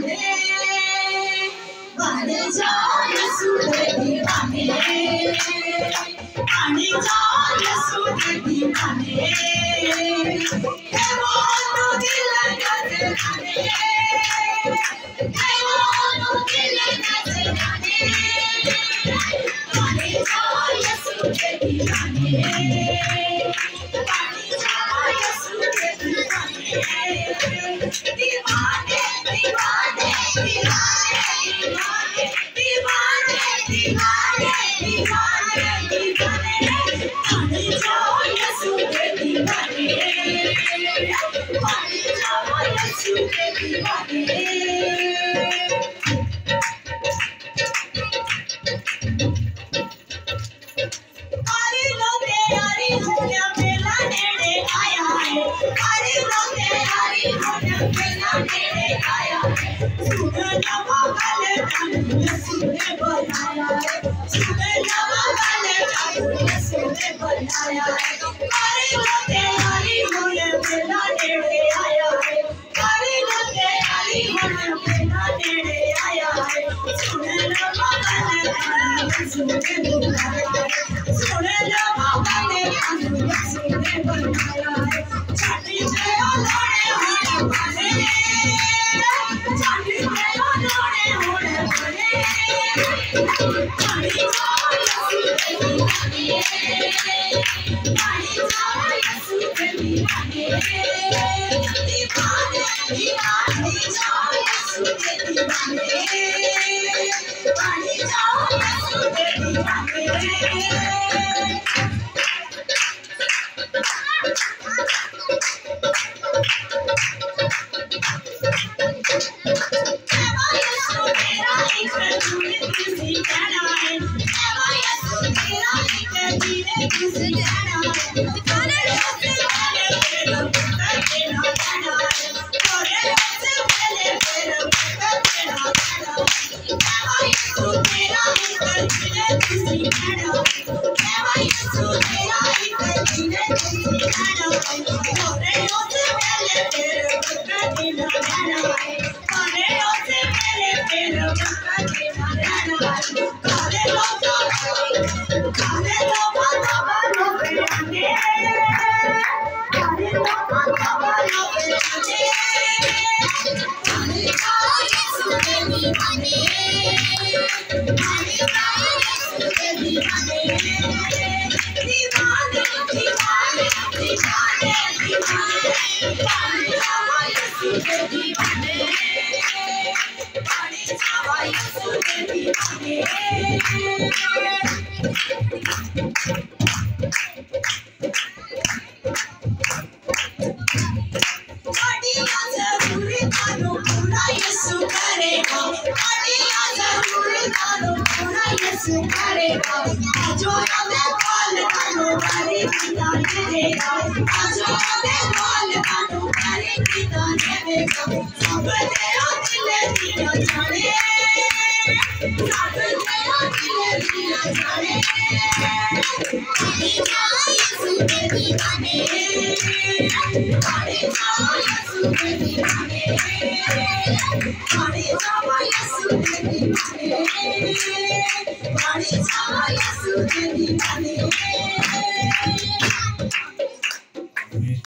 दीवाने बन जाओ यीशु के दीवाने बन जाओ यीशु के दीवाने हे मोनू दिल नजराने हे मोनू दिल नजराने बन जाओ यीशु के दीवाने बन जाओ यीशु के दीवाने दीवाने दीवाने दीवाने दीवाने दीवाने दीवाने दीवाने बन जाओ यीशु के दीवाने बन जाओ यीशु के दीवाने अरे लो तैयारी होने मेला नेड़े आया है अरे लो तैयारी होने मेला नेड़े आया है सुने नवा वाले यीशु ने बनाया है सुने नवा वाले यीशु ने बनाया है अरे लो तैयारी होने मेला नेड़े आया है अरे लो तैयारी होने मेला नेड़े आया है सुने नवा वाले यीशु ने बनाया है सुने नवा वाले यीशु ने बनाया है छाती से लोड़े होने वाले छाती से लोड़े होने वाले पानी जाओ यीशु के दीवाने पानी जाओ यीशु के दीवाने दीवाने दीवाने जाओ यीशु के दीवाने पानी जाओ यीशु के दीवाने Bye.